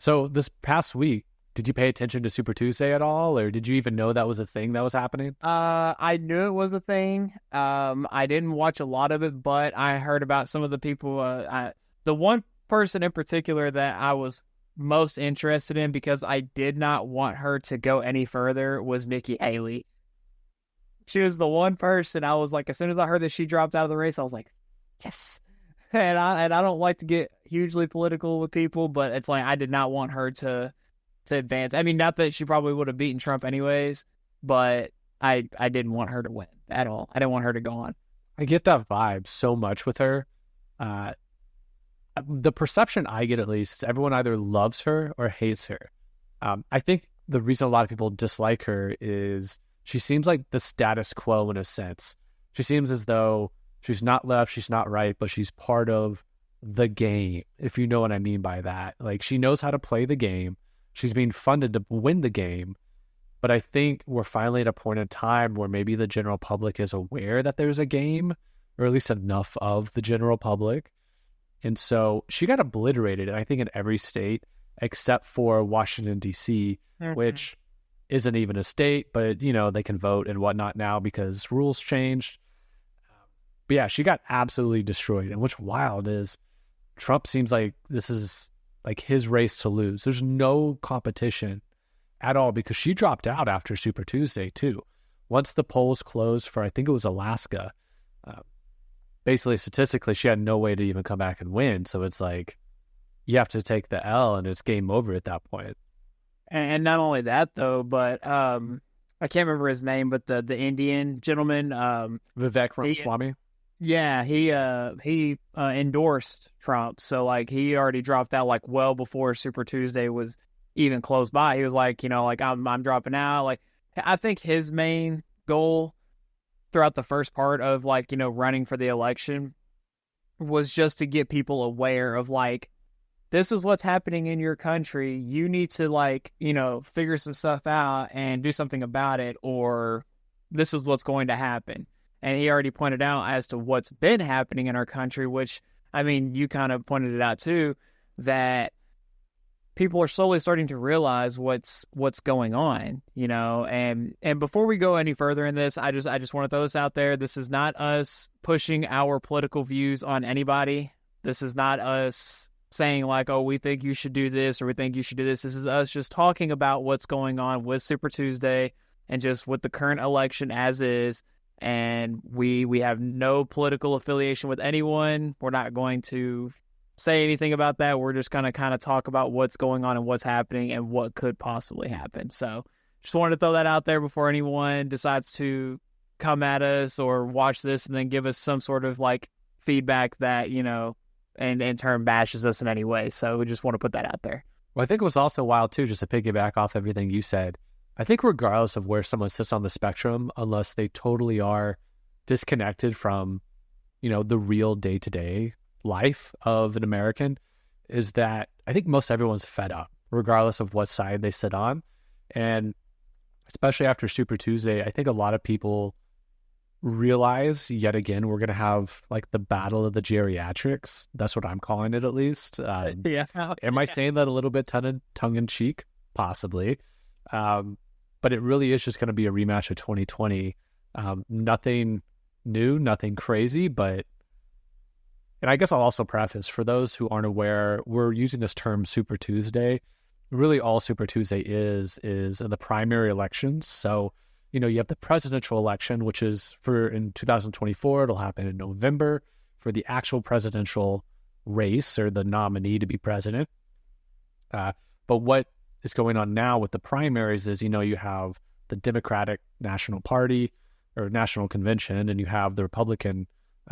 So this past week, did you pay attention to Super Tuesday at all, or did you even know that was a thing that was happening? I knew it was a thing. I didn't watch a lot of it, but I heard about some of the people. The one person in particular that I was most interested in because I did not want her to go any further was Nikki Haley. She was the one person I was like, as soon as I heard that she dropped out of the race, I was like, yes. And I don't like to get hugely political with people, but it's like I did not want her to advance. I mean, not that she probably would have beaten Trump anyways, but I didn't want her to win at all. I didn't want her to go on. I get that vibe so much with her. The perception I get, at least, is everyone either loves her or hates her. I think the reason a lot of people dislike her is she seems like the status quo in a sense. She seems as though she's not left, she's not right, but she's part of the game, if you know what I mean by that. Like, she knows how to play the game. She's being funded to win the game. But I think we're finally at a point in time where maybe the general public is aware that there's a game, or at least enough of the general public. And so she got obliterated, I think, in every state except for Washington, D.C., which isn't even a state, but, you know, they can vote and whatnot now because rules changed. But yeah, she got absolutely destroyed. And what's wild is Trump seems like this is like his race to lose. There's no competition at all because she dropped out after Super Tuesday too. Once the polls closed for, I think it was Alaska, basically statistically she had no way to even come back and win. So it's like you have to take the L and it's game over at that point. And not only that though, but I can't remember his name, but the Indian gentleman, Vivek Ramaswamy. Yeah, he endorsed Trump, so like he already dropped out like well before Super Tuesday was even close by. He was like, you know, like I'm dropping out. Like I think his main goal throughout the first part of like, you know, running for the election was just to get people aware of like, this is what's happening in your country. You need to like, you know, figure some stuff out and do something about it, or this is what's going to happen. And he already pointed out as to what's been happening in our country, which, I mean, you kind of pointed it out too, that people are slowly starting to realize what's going on, you know. And before we go any further in this, I just want to throw this out there. This is not us pushing our political views on anybody. This is not us saying like, oh, we think you should do this or we think you should do this. This is us just talking about what's going on with Super Tuesday and just with the current election as is. And we have no political affiliation with anyone. We're not going to say anything about that. We're just going to kind of talk about what's going on and what's happening and what could possibly happen. So just wanted to throw that out there before anyone decides to come at us or watch this and then give us some sort of like feedback that, you know, and in turn bashes us in any way. So we just want to put that out there. Well, I think it was also wild too, just to piggyback off everything you said. I think regardless of where someone sits on the spectrum, unless they totally are disconnected from, you know, the real day-to-day life of an American, is that I think most everyone's fed up, regardless of what side they sit on. And especially after Super Tuesday, I think a lot of people realize, yet again, we're going to have like the battle of the geriatrics. That's what I'm calling it, at least. Yeah. Am I saying that a little bit tongue-in-cheek? Possibly. But it really is just going to be a rematch of 2020. Nothing new, nothing crazy, but, and I guess I'll also preface, for those who aren't aware, we're using this term Super Tuesday. Really all Super Tuesday is the primary elections. So, you know, you have the presidential election, which is in 2024, it'll happen in November for the actual presidential race or the nominee to be president. But what is going on now with the primaries is, you know, you have the Democratic National Party or National Convention, and you have the Republican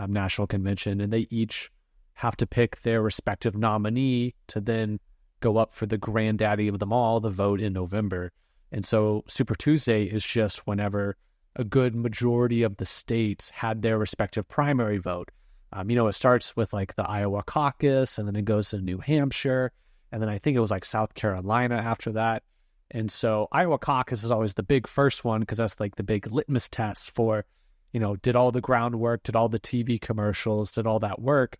National Convention, and they each have to pick their respective nominee to then go up for the granddaddy of them all, the vote in November. And so Super Tuesday is just whenever a good majority of the states had their respective primary vote. You know, it starts with like the Iowa caucus, and then it goes to New Hampshire, and then I think it was like South Carolina after that. And so Iowa caucus is always the big first one because that's like the big litmus test for, you know, did all the groundwork, did all the TV commercials, did all that work.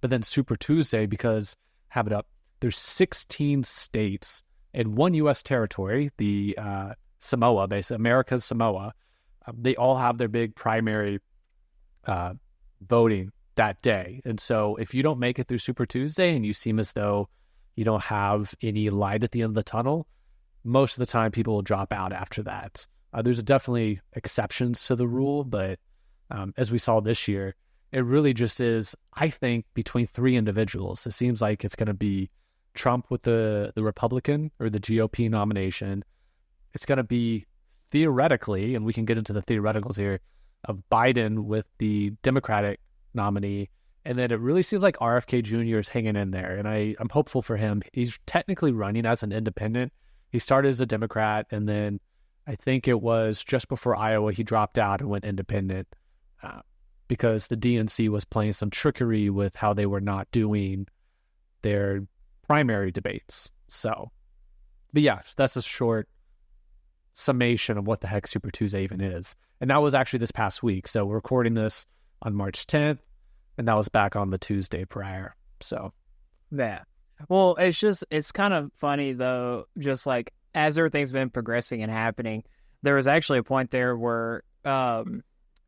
But then Super Tuesday, because have it up, there's 16 states and one U.S. territory, the Samoa, basically America's Samoa. They all have their big primary voting that day. And so if you don't make it through Super Tuesday and you seem as though you don't have any light at the end of the tunnel, most of the time people will drop out after that. There's definitely exceptions to the rule, but as we saw this year, it really just is, I think, between three individuals. It seems like it's going to be Trump with the Republican or the GOP nomination. It's going to be theoretically, and we can get into the theoreticals here, of Biden with the Democratic nominee. And then it really seems like RFK Jr. is hanging in there. And I'm hopeful for him. He's technically running as an independent. He started as a Democrat, and then I think it was just before Iowa, he dropped out and went independent because the DNC was playing some trickery with how they were not doing their primary debates. So, but yeah, that's a short summation of what the heck Super Tuesday even is. And that was actually this past week. So we're recording this on March 10th, and that was back on the Tuesday prior. So, yeah. Well, it's kind of funny though, just like as everything's been progressing and happening, there was actually a point there where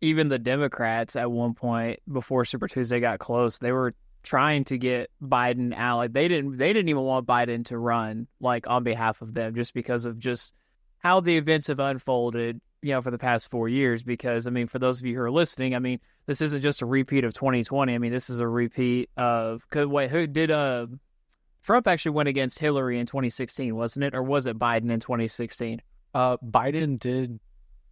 even the Democrats at one point before Super Tuesday got close, they were trying to get Biden out. Like they didn't even want Biden to run like on behalf of them just because of just how the events have unfolded, for the past 4 years. Because, I mean, for those of you who are listening, I mean, this isn't just a repeat of 2020. I mean, this is a repeat of, who did, Trump actually went against Hillary in 2016, wasn't it? Or was it Biden in 2016? Biden did,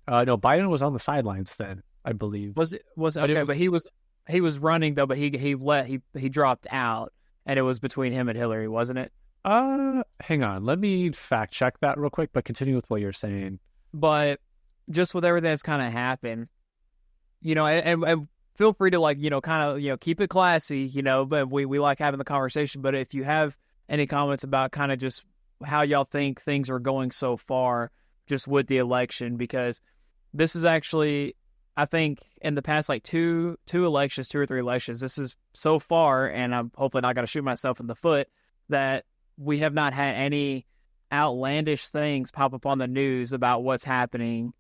no, Biden was on the sidelines then, I believe. Was okay, but he was running though, but he dropped out, and it was between him and Hillary, wasn't it? Hang on, let me fact check that real quick, but continue with what you're saying. But just with everything that's kind of happened, and feel free to keep it classy, but we like having the conversation. But if you have any comments about kind of just how y'all think things are going so far just with the election, because this is actually, I think in the past two or three elections, this is so far, and I'm hopefully not going to shoot myself in the foot, that we have not had any outlandish things pop up on the news about what's happening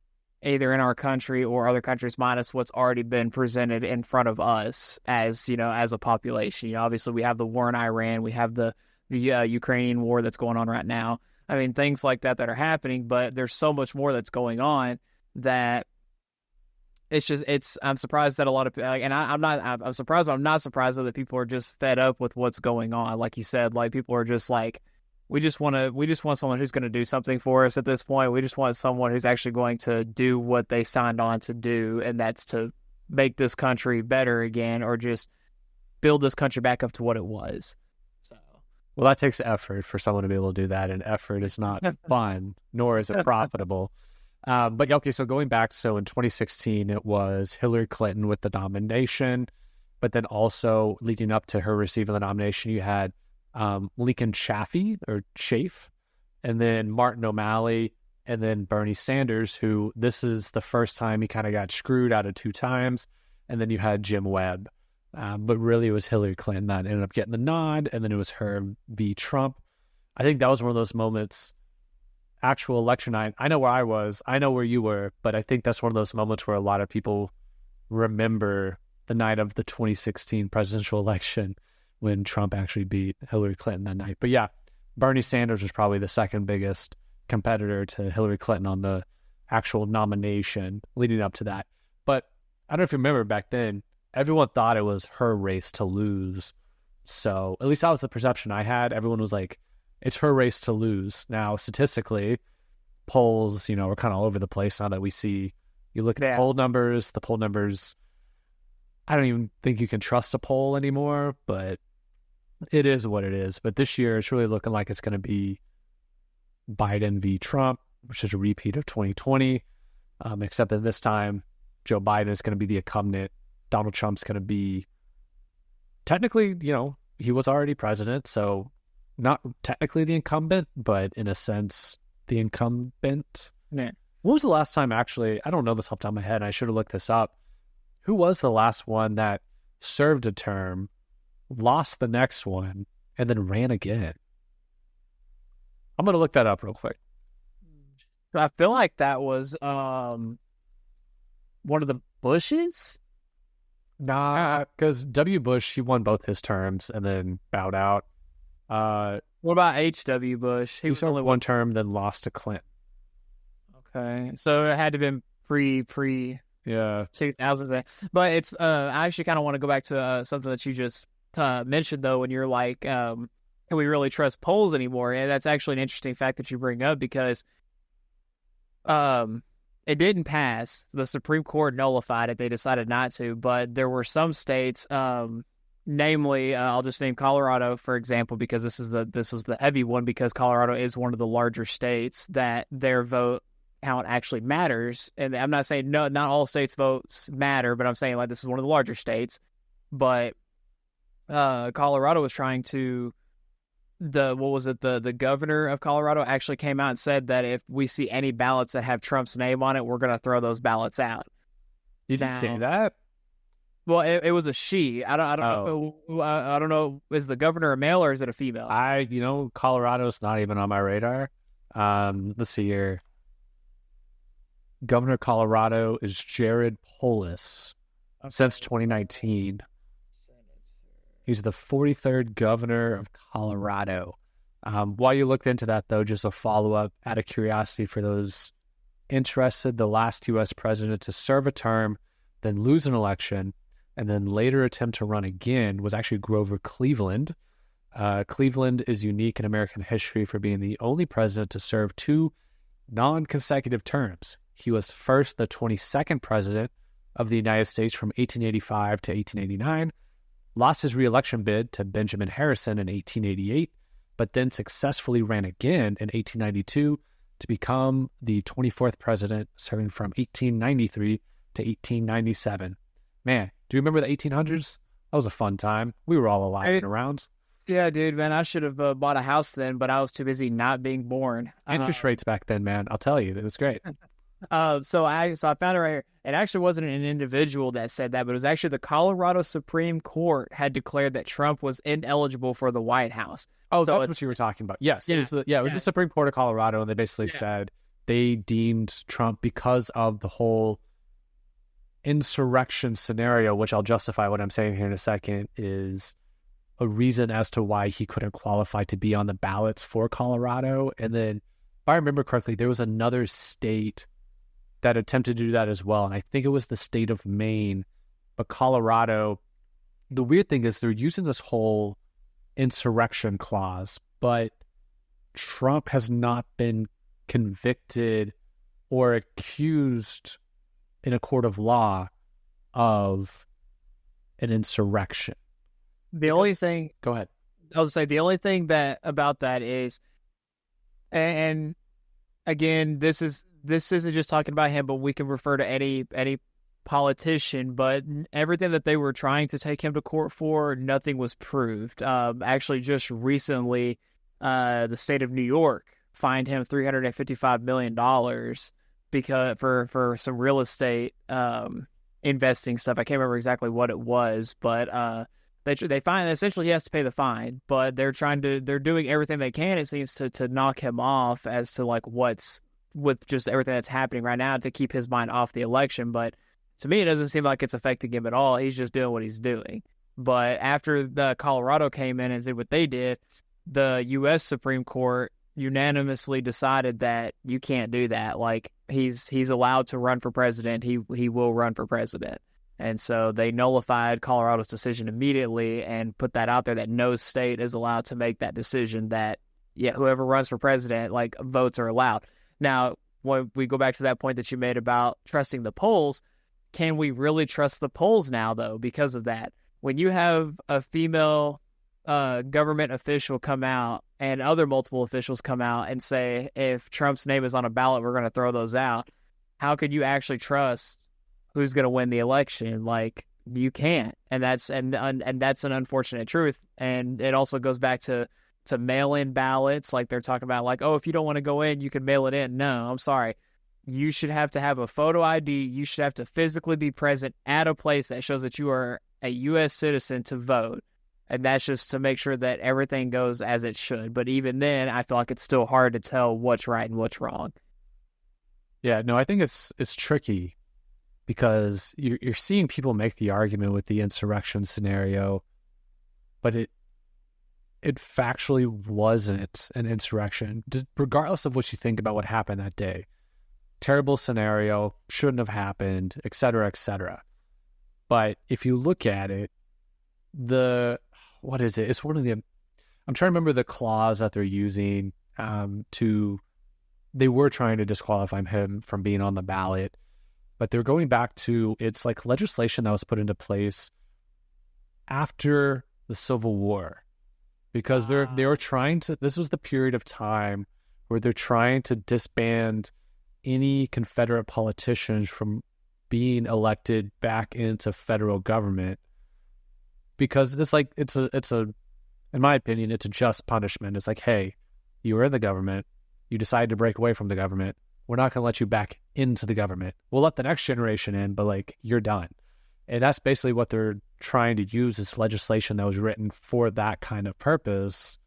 either in our country or other countries, minus what's already been presented in front of us as a population. Obviously we have the war in Iran, we have the Ukrainian war that's going on right now. I mean, things like that are happening, but there's so much more that's going on that I'm surprised that a lot of people, I'm surprised, but I'm not surprised that people are just fed up with what's going on. Like you said, like people are just like, we just want someone who's going to do something for us at this point. We just want someone who's actually going to do what they signed on to do, and that's to make this country better again, or just build this country back up to what it was. So, well, that takes effort for someone to be able to do that, and effort is not fun, nor is it profitable. But okay, so going back, so in 2016, it was Hillary Clinton with the nomination, but then also leading up to her receiving the nomination, you had Lincoln Chafee, and then Martin O'Malley, and then Bernie Sanders, who this is the first time he kind of got screwed out of 2 times, and then you had Jim Webb. But really it was Hillary Clinton that ended up getting the nod, and then it was her v. Trump. I think that was one of those moments, actual election night. I know where I was, I know where you were, but I think that's one of those moments where a lot of people remember the night of the 2016 presidential election when Trump actually beat Hillary Clinton that night. But yeah, Bernie Sanders was probably the second biggest competitor to Hillary Clinton on the actual nomination leading up to that. But I don't know if you remember back then, everyone thought it was her race to lose. So at least that was the perception I had. Everyone was like, it's her race to lose. Now, statistically, polls, are kind of all over the place now that we see. You look at the poll numbers, I don't even think you can trust a poll anymore, but it is what it is. But this year, it's really looking like it's going to be Biden v. Trump, which is a repeat of 2020, except that this time, Joe Biden is going to be the incumbent. Donald Trump's going to be technically, he was already president, so not technically the incumbent, but in a sense, the incumbent. Yeah. When was the last time, actually, I don't know this off the top of my head, I should have looked this up. Who was the last one that served a term, lost the next one, and then ran again? I'm going to look that up real quick. I feel like that was one of the Bushes. Nah, because W. Bush, he won both his terms and then bowed out. What about H.W. Bush? He served only one term, then lost to Clinton. Okay, so it had to have been pre 2000s. But it's I actually kind of want to go back to something that you just mentioned though, when you're like, can we really trust polls anymore? And that's actually an interesting fact that you bring up, because it didn't pass. The Supreme Court nullified it. They decided not to, but there were some states, namely, I'll just name Colorado, for example, because this was the heavy one, because Colorado is one of the larger states that their vote count actually matters. And I'm not saying not all states' votes matter, but I'm saying like this is one of the larger states. But Colorado was trying to, the governor of Colorado actually came out and said that if we see any ballots that have Trump's name on it, we're going to throw those ballots out. Did you say that? Well, it was a she. I don't know. Is the governor a male or is it a female? Colorado's not even on my radar. Let's see here. Governor of Colorado is Jared Polis since 2019. He's the 43rd governor of Colorado. While you looked into that, though, just a follow-up out of curiosity for those interested, the last U.S. president to serve a term, then lose an election, and then later attempt to run again was actually Grover Cleveland. Cleveland is unique in American history for being the only president to serve 2 non-consecutive terms. He was first the 22nd president of the United States from 1885 to 1889, lost his re-election bid to Benjamin Harrison in 1888, but then successfully ran again in 1892 to become the 24th president, serving from 1893 to 1897. Man, do you remember the 1800s? That was a fun time. We were all alive and around. Yeah, dude, man, I should have bought a house then, but I was too busy not being born. Interest rates back then, man, I'll tell you, it was great. So I found it right here. It actually wasn't an individual that said that, but it was actually the Colorado Supreme Court had declared that Trump was ineligible for the White House. Oh, so that's what you were talking about. Yes, yeah, it was the Supreme Court of Colorado, and they basically said they deemed Trump, because of the whole insurrection scenario, which I'll justify what I'm saying here in a second, is a reason as to why he couldn't qualify to be on the ballots for Colorado. And then, if I remember correctly, there was another state that attempted to do that as well, and I think it was the state of Maine. But Colorado, the weird thing is they're using this whole insurrection clause, but Trump has not been convicted or accused in a court of law of an insurrection. Only thing... Go ahead. I'll say the only thing that about that is, and again, this isn't just talking about him, but we can refer to any politician, but everything that they were trying to take him to court for, nothing was proved. Actually, just recently, the state of New York fined him $355 million because for some real estate investing stuff. I can't remember exactly what it was, but they find essentially he has to pay the fine, but they're doing everything they can, it seems, to knock him off as to like what's with just everything that's happening right now to keep his mind off the election. But to me, it doesn't seem like it's affecting him at all. He's just doing what he's doing. But after the Colorado came in and did what they did, the U.S. Supreme Court unanimously decided that you can't do that. Like he's allowed to run for president. He will run for president. And so they nullified Colorado's decision immediately and put that out there that no state is allowed to make that decision that, whoever runs for president, like, votes are allowed. Now, when we go back to that point that you made about trusting the polls, can we really trust the polls now, though, because of that? When you have a female government official come out and other multiple officials come out and say, if Trump's name is on a ballot, we're going to throw those out, how could you actually trust who's going to win the election? Like, you can't. And that's an unfortunate truth. And it also goes back to mail-in ballots. Like they're talking about, like, oh, if you don't want to go in, you can mail it in. No, I'm sorry. You should have to have a photo ID. You should have to physically be present at a place that shows that you are a U.S. citizen to vote. And that's just to make sure that everything goes as it should. But even then, I feel like it's still hard to tell what's right and what's wrong. Yeah, no, I think it's tricky because you're seeing people make the argument with the insurrection scenario, but it factually wasn't an insurrection, regardless of what you think about what happened that day. Terrible scenario, shouldn't have happened, et cetera, et cetera. But if you look at it, what is it? It's one of the, I'm trying to remember the clause that they're using they were trying to disqualify him from being on the ballot, but they're going back to, it's like legislation that was put into place after the Civil War, because they were trying to, this was the period of time where they're trying to disband any Confederate politicians from being elected back into federal government, because it's like, it's a, in my opinion, it's a just punishment. It's like, hey, you were in the government, you decided to break away from the government, we're not going to let you back into the government. We'll let the next generation in, but like, you're done. And that's basically what they're trying to use, is legislation that was written for that kind of purpose,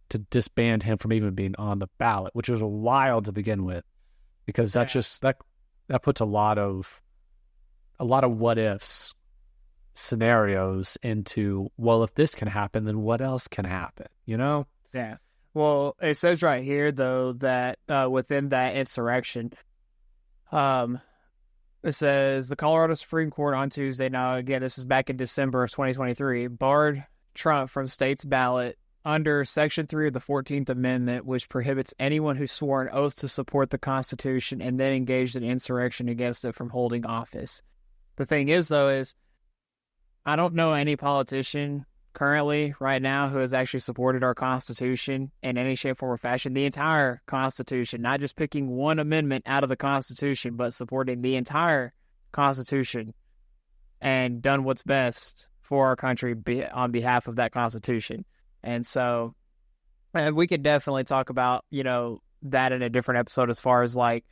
to disband him from even being on the ballot, which was wild to begin with, because that just that puts a lot of what ifs scenarios into, well, if this can happen, then what else can happen, you know? Yeah. Well, it says right here, though, that within that insurrection, it says the Colorado Supreme Court on Tuesday, now again, this is back in December of 2023, barred Trump from state's ballot under Section 3 of the 14th Amendment, which prohibits anyone who swore an oath to support the Constitution and then engaged in insurrection against it from holding office. The thing is, though, is I don't know any politician currently right now who has actually supported our Constitution in any shape, form, or fashion. The entire Constitution, not just picking one amendment out of the Constitution, but supporting the entire Constitution and done what's best for our country on behalf of that Constitution. And so we could definitely talk about, that in a different episode, as far as like,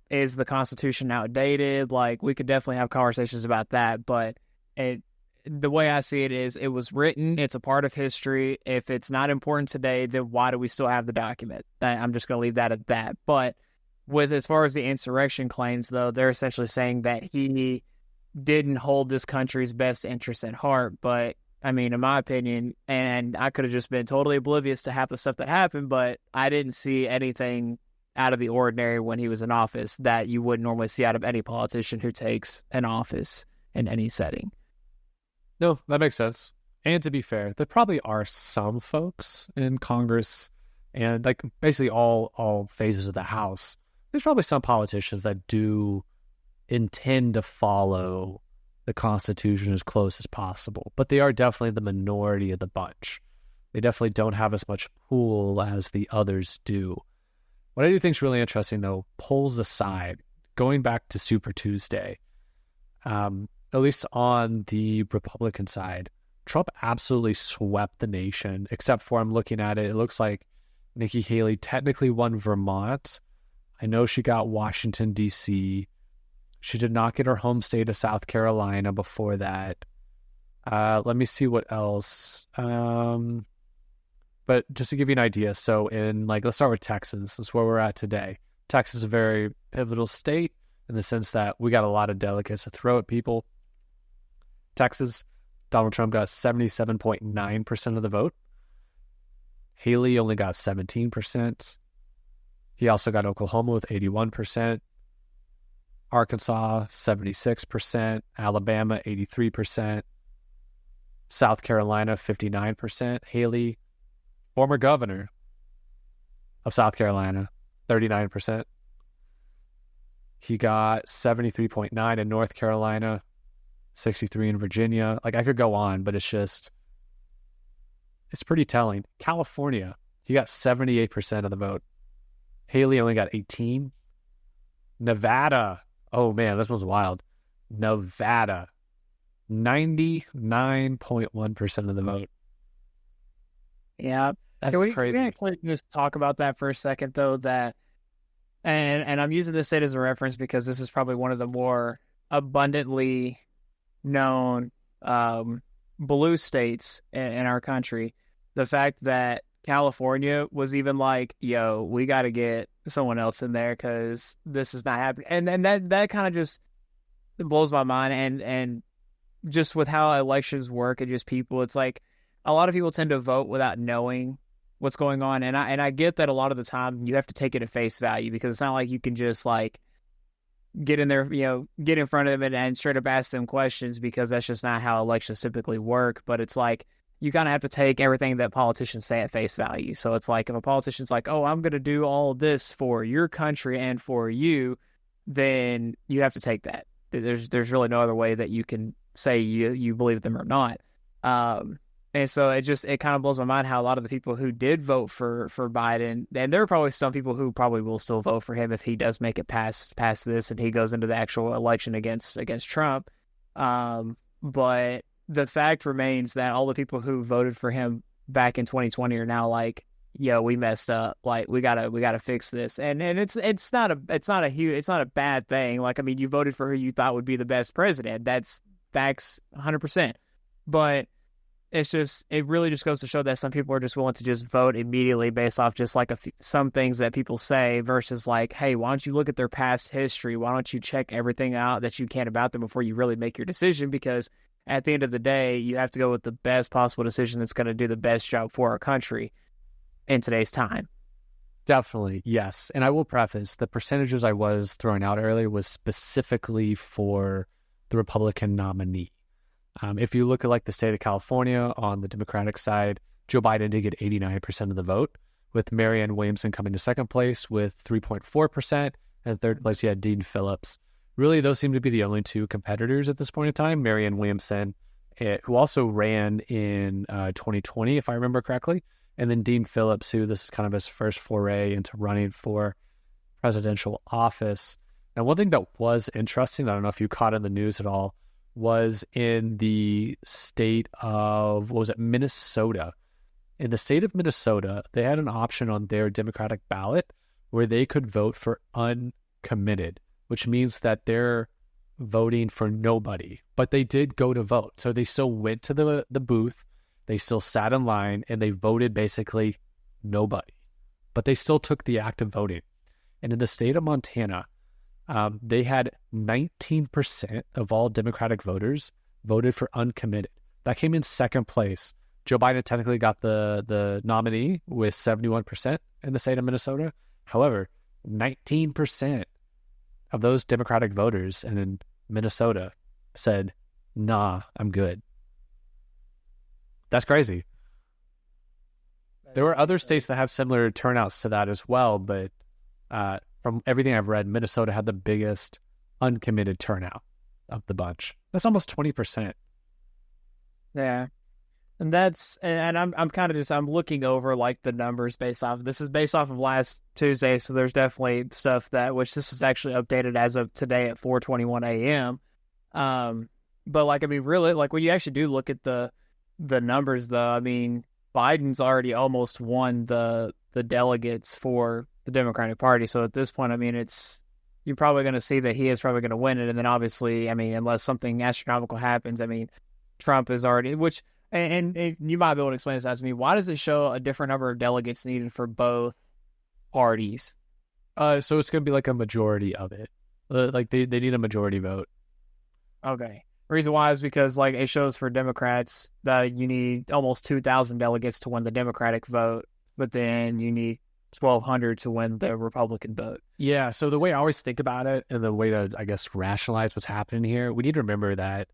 is the Constitution outdated? Like, we could definitely have conversations about that, but the way I see it is, it was written, it's a part of history. If it's not important today, then why do we still have the document? I'm just going to leave that at that. But as far as the insurrection claims, though, they're essentially saying that he didn't hold this country's best interests at heart. But I mean, in my opinion, and I could have just been totally oblivious to half the stuff that happened, but I didn't see anything out of the ordinary when he was in office that you would normally see out of any politician who takes an office in any setting. No, that makes sense. And to be fair, there probably are some folks in Congress and like basically all phases of the House. There's probably some politicians that do intend to follow the Constitution as close as possible, but they are definitely the minority of the bunch. They definitely don't have as much pull as the others do. What I do think is really interesting, though, polls aside, going back to Super Tuesday, at least on the Republican side, Trump absolutely swept the nation, except for, I'm looking at it, it looks like Nikki Haley technically won Vermont. I know she got Washington, D.C. She did not get her home state of South Carolina before that. Let me see what else. But just to give you an idea, so let's start with Texas. That's where we're at today. Texas is a very pivotal state in the sense that we got a lot of delegates to throw at people. Texas, Donald Trump got 77.9% of the vote. Haley only got 17%. He also got Oklahoma with 81%. Arkansas, 76%. Alabama, 83%. South Carolina, 59%. Haley, former governor of South Carolina, 39%. He got 73.9 in North Carolina, 63 in Virginia. Like, I could go on, but it's pretty telling. California, he got 78% of the vote. Haley only got 18. Nevada, oh man, this one's wild. Nevada, 99.1% of the vote. Yeah, that's crazy. Can we just talk about that for a second, though? That, and I'm using this state as a reference because this is probably one of the more abundantly known blue states in our country, the fact that California was even like, yo, we got to get someone else in there because this is not happening. And that kind of just blows my mind. And just with how elections work and just people, it's like a lot of people tend to vote without knowing what's going on. And I get that a lot of the time you have to take it at face value because it's not like you can just like get in there, get in front of them and straight up ask them questions because that's just not how elections typically work. But it's like you kind of have to take everything that politicians say at face value. So it's like if a politician's like, oh, I'm going to do all this for your country and for you, then you have to take that. There's really no other way that you can say you believe them or not. And so it kind of blows my mind how a lot of the people who did vote for Biden, and there are probably some people who probably will still vote for him if he does make it past this and he goes into the actual election against Trump. But the fact remains that all the people who voted for him back in 2020 are now like, yo, we messed up. Like we gotta fix this. And it's not a bad thing. Like, I mean, you voted for who you thought would be the best president. That's facts 100%. But it really just goes to show that some people are just willing to just vote immediately based off just like some things that people say versus like, hey, why don't you look at their past history? Why don't you check everything out that you can about them before you really make your decision? Because at the end of the day, you have to go with the best possible decision that's going to do the best job for our country in today's time. Definitely, yes. And I will preface, the percentages I was throwing out earlier was specifically for the Republican nominee. If you look at like the state of California on the Democratic side, Joe Biden did get 89% of the vote, with Marianne Williamson coming to second place with 3.4%, and third place you had Dean Phillips. Really, those seem to be the only two competitors at this point in time. Marianne Williamson, who also ran in 2020, if I remember correctly, and then Dean Phillips, who this is kind of his first foray into running for presidential office. Now, one thing that was interesting, I don't know if you caught in the news at all, was in the state of, Minnesota. In the state of Minnesota, they had an option on their Democratic ballot where they could vote for uncommitted, which means that they're voting for nobody, but they did go to vote. So they still went to the booth, they still sat in line, and they voted basically nobody, but they still took the act of voting. And in the state of Montana, they had 19% of all Democratic voters voted for uncommitted. That came in second place. Joe Biden technically got the nominee with 71% in the state of Minnesota. However, 19% of those Democratic voters and in Minnesota said, nah, I'm good. That's crazy. There were other states that had similar turnouts to that as well, but from everything I've read, Minnesota had the biggest uncommitted turnout of the bunch. That's almost 20%. Yeah. And I'm kind of I'm looking over like the numbers this is based off of last Tuesday. So there's definitely stuff which this was actually updated as of today at 4:21 a.m. But like, I mean, really, like when you actually do look at the numbers though, I mean, Biden's already almost won the delegates for the Democratic Party. So at this point, I mean, you're probably going to see that he is probably going to win it. And then obviously, I mean, unless something astronomical happens, I mean, Trump is already, and you might be able to explain this out to me. Why does it show a different number of delegates needed for both parties? So it's going to be like a majority of it. Like they need a majority vote. Okay. Reason why is because like it shows for Democrats that you need almost 2,000 delegates to win the Democratic vote, but then you need 1,200 to win the Republican vote. Yeah, so the way I always think about it and the way to, I guess, rationalize what's happening here, we need to remember that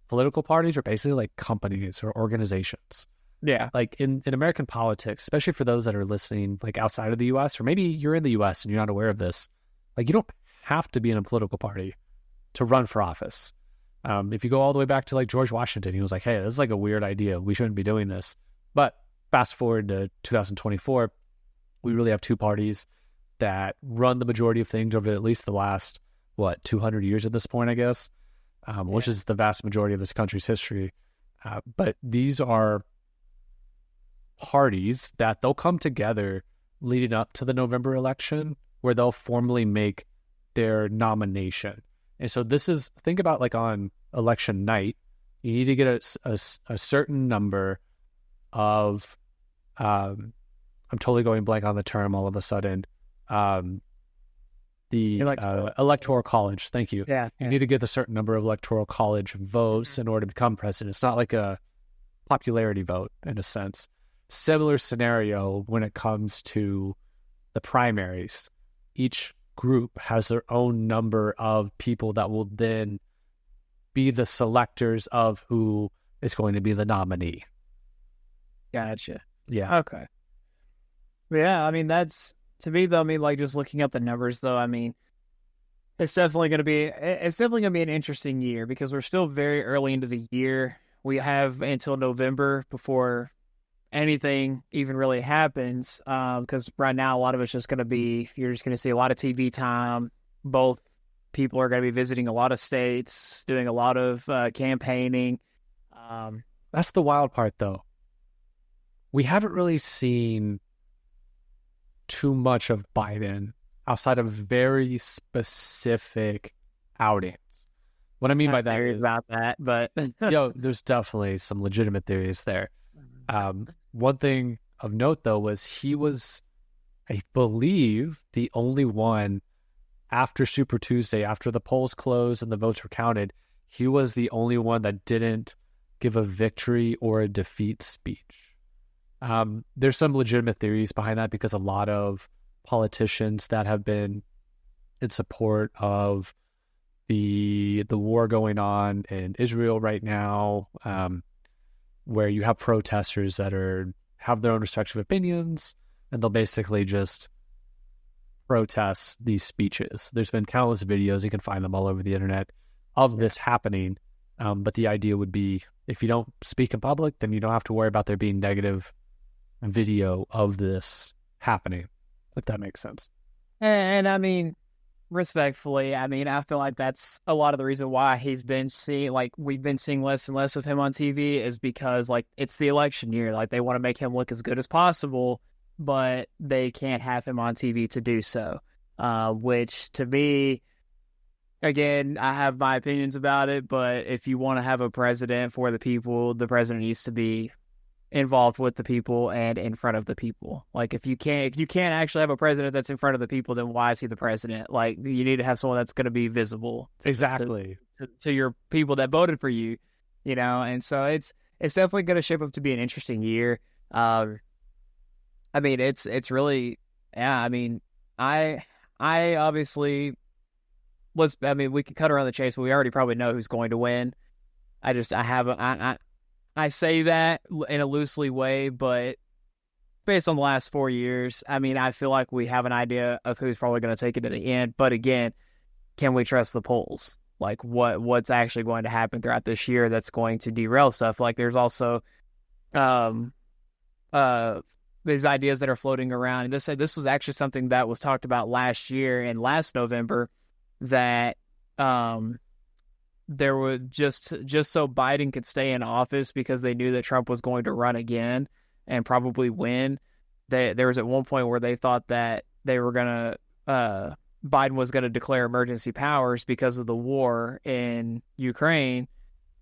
political parties are basically like companies or organizations. Yeah. Like in American politics, especially for those that are listening like outside of the U.S., or maybe you're in the U.S. and you're not aware of this, like you don't have to be in a political party to run for office. If you go all the way back to like George Washington, he was like, hey, this is like a weird idea. We shouldn't be doing this. But fast forward to 2024, we really have two parties that run the majority of things over at least the last, 200 years at this point, I guess, which is the vast majority of this country's history. But these are parties that they'll come together leading up to the November election where they'll formally make their nomination. And so think about like on election night, You need to get a certain number of, I'm totally going blank on the term all of a sudden. The electoral college. Thank you. Yeah. You need to get a certain number of electoral college votes in order to become president. It's not like a popularity vote in a sense. Similar scenario when it comes to the primaries. Each group has their own number of people that will then be the selectors of who is going to be the nominee. Gotcha. Yeah. Okay. Yeah, I mean, that's, to me, though, I mean, like, just looking at the numbers, though, I mean, it's definitely going to be an interesting year because we're still very early into the year. We have until November before anything even really happens, because right now a lot of it's just going to be, you're just going to see a lot of TV time. Both people are going to be visiting a lot of states, doing a lot of campaigning. That's the wild part, though. We haven't really seen too much of Biden outside of very specific outings. What I mean by that is about that, but there's definitely some legitimate theories there. One thing of note, though, was he was, I believe, the only one after Super Tuesday, after the polls closed and the votes were counted, he was the only one that didn't give a victory or a defeat speech. There's some legitimate theories behind that because a lot of politicians that have been in support of the war going on in Israel right now, where you have protesters that have their own respective opinions, and they'll basically just protest these speeches. There's been countless videos, you can find them all over the internet, of this happening. But the idea would be, if you don't speak in public, then you don't have to worry about there being negative video of this happening, if that makes sense. And I mean, respectfully, I mean, I feel like that's a lot of the reason why we've been seeing less and less of him on TV is because, like, it's the election year. Like, they want to make him look as good as possible, but they can't have him on TV to do so. Which, to me, again, I have my opinions about it, but if you want to have a president for the people, the president needs to be involved with the people and in front of the people. Like, if you can't actually have a president that's in front of the people, then why is he the president? Like, you need to have someone that's going to be visible exactly to your people that voted for you, you know. And so it's definitely going to shape up to be an interesting year. I mean, it's really, yeah. I mean, I obviously we can cut around the chase, but we already probably know who's going to win. I say that in a loosely way, but based on the last 4 years, I mean, I feel like we have an idea of who's probably going to take it to the end. But again, can we trust the polls? Like, what's actually going to happen throughout this year that's going to derail stuff? Like, there's also these ideas that are floating around. And this was actually something that was talked about last year and last November, that there was just so Biden could stay in office, because they knew that Trump was going to run again and probably win. There was at one point where they thought that they were Biden was going to declare emergency powers because of the war in Ukraine,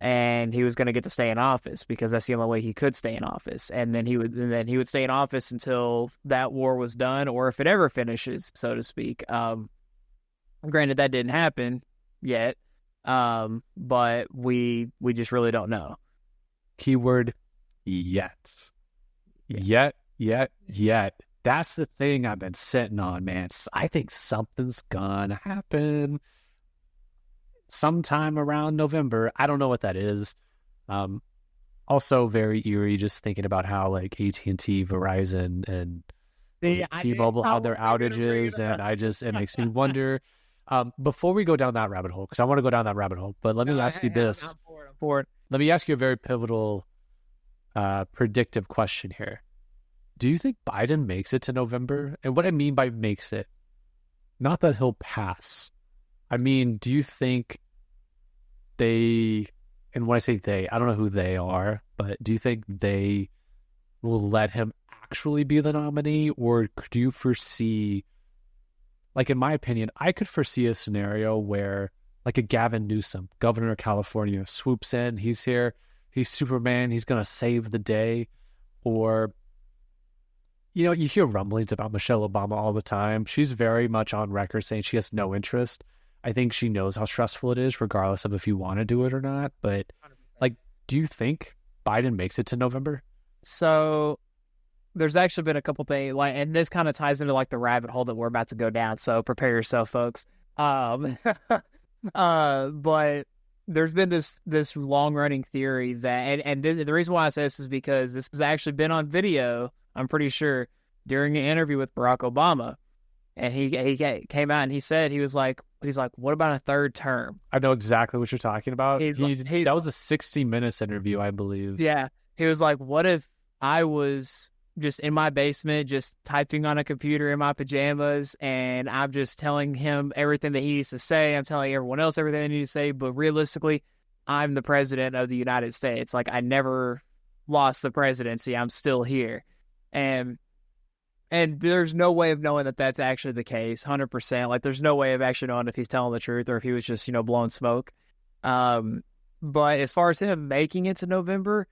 and he was going to get to stay in office because that's the only way he could stay in office. And then he would stay in office until that war was done, or if it ever finishes, so to speak. Granted, that didn't happen yet. But we just really don't know. Keyword, yet. Yet. That's the thing I've been sitting on, man. I think something's gonna happen sometime around November. I don't know what that is. Also very eerie just thinking about how, like, AT&T, Verizon, and T-Mobile had their outages, and it makes me wonder. Before we go down that rabbit hole, because I want to go down that rabbit hole, but let me ask you this. I'm for it. Let me ask you a very pivotal, predictive question here. Do you think Biden makes it to November? And what I mean by makes it, not that he'll pass. I mean, do you think and when I say they, I don't know who they are, but do you think they will let him actually be the nominee? Or do you foresee, like, in my opinion, I could foresee a scenario where like a Gavin Newsom, governor of California, swoops in. He's here. He's Superman. He's going to save the day. Or, you know, you hear rumblings about Michelle Obama all the time. She's very much on record saying she has no interest. I think she knows how stressful it is, regardless of if you want to do it or not. But, like, do you think Biden makes it to November? So there's actually been a couple things, like, and this kind of ties into like the rabbit hole that we're about to go down. So prepare yourself, folks. But there's been this long running theory that, and the reason why I say this is because this has actually been on video, I'm pretty sure, during an interview with Barack Obama, and he came out and he said he's like, what about a third term? I know exactly what you're talking about. That was a 60 Minutes interview, I believe. Yeah, he was like, what if I was just in my basement, just typing on a computer in my pajamas, and I'm just telling him everything that he needs to say. I'm telling everyone else everything they need to say, but realistically, I'm the president of the United States. Like, I never lost the presidency. I'm still here. And there's no way of knowing that that's actually the case, 100%. Like, there's no way of actually knowing if he's telling the truth or if he was just, you know, blowing smoke. But as far as him making it to November,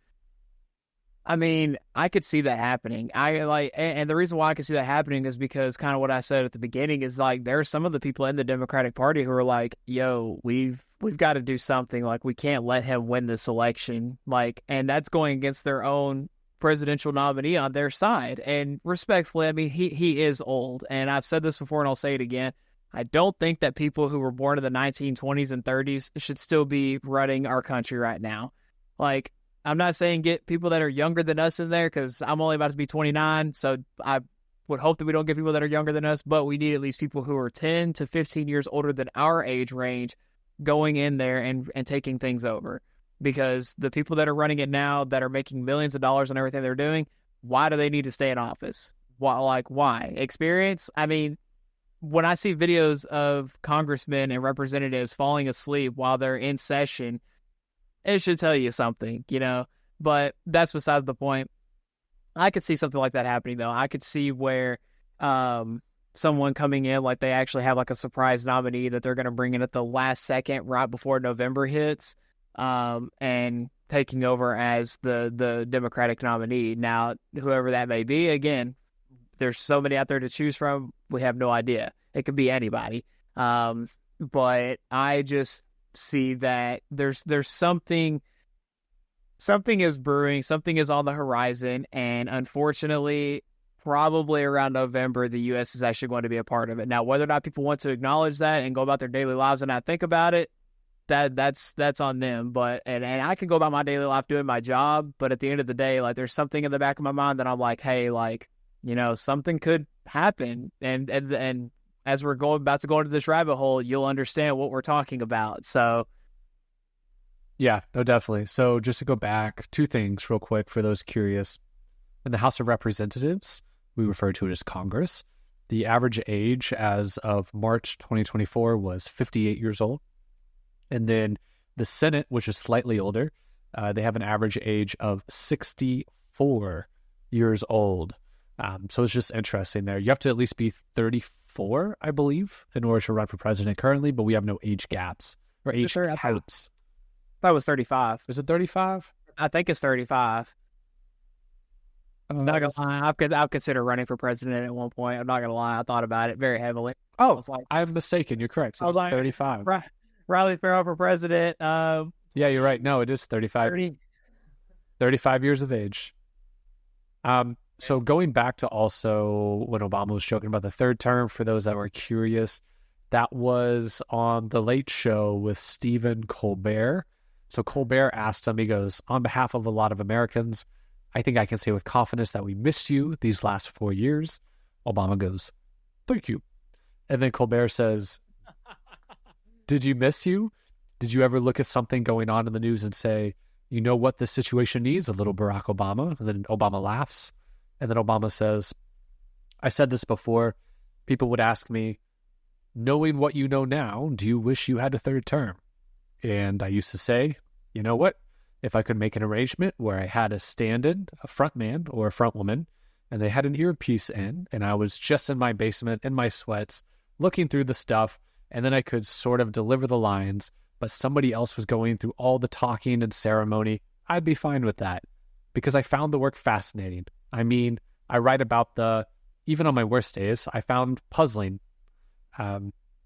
I mean, I could see that happening. And the reason why I could see that happening is because kind of what I said at the beginning is, like, there are some of the people in the Democratic Party who are like, yo, we've got to do something. Like, we can't let him win this election. Like, and that's going against their own presidential nominee on their side. And respectfully, I mean, he is old. And I've said this before and I'll say it again. I don't think that people who were born in the 1920s and 30s should still be running our country right now. Like, I'm not saying get people that are younger than us in there, because I'm only about to be 29, so I would hope that we don't get people that are younger than us, but we need at least people who are 10 to 15 years older than our age range going in there and taking things over. Because the people that are running it now that are making millions of dollars on everything they're doing, why do they need to stay in office? Why? Experience? I mean, when I see videos of congressmen and representatives falling asleep while they're in session, it should tell you something, you know, but that's besides the point. I could see something like that happening, though. I could see where someone coming in, like they actually have like a surprise nominee that they're going to bring in at the last second right before November hits, and taking over as the Democratic nominee. Now, whoever that may be, again, there's so many out there to choose from. We have no idea. It could be anybody. But I just see that there's something is brewing, something is on the horizon, and unfortunately, probably around November, the U.S. is actually going to be a part of it. Now, whether or not people want to acknowledge that and go about their daily lives and not think about it, that's on them. But and I can go about my daily life doing my job, but at the end of the day, like, there's something in the back of my mind that I'm like, hey, like, you know, something could happen, and as we're about to go into this rabbit hole, you'll understand what we're talking about. So, yeah, no, definitely. So just to go back, two things real quick for those curious. In the House of Representatives, we refer to it as Congress. The average age as of March 2024 was 58 years old. And then the Senate, which is slightly older, they have an average age of 64 years old. So it's just interesting there. You have to at least be 34, I believe, in order to run for president currently, but we have no age gaps or age caps. I thought it was 35. Is it 35? I think it's 35. I'm not going to lie. I've considered running for president at one point. I'm not going to lie. I thought about it very heavily. Oh, I'm mistaken. You're correct. So it's like 35. Riley Farrell for president. Yeah, you're right. No, it is 35. 35 years of age. So going back to also when Obama was joking about the third term, for those that were curious, that was on The Late Show with Stephen Colbert. So Colbert asked him, he goes, on behalf of a lot of Americans, I think I can say with confidence that we missed you these last 4 years. Obama goes, thank you. And then Colbert says, did you miss you? Did you ever look at something going on in the news and say, you know what this situation needs? A little Barack Obama. And then Obama laughs. And then Obama says, I said this before. People would ask me, knowing what you know now, do you wish you had a third term? And I used to say, you know what? If I could make an arrangement where I had a stand-in, a front man or a front woman, and they had an earpiece in, and I was just in my basement in my sweats, looking through the stuff, and then I could sort of deliver the lines, but somebody else was going through all the talking and ceremony, I'd be fine with that because I found the work fascinating. I mean, I write about even on my worst days, I found puzzling.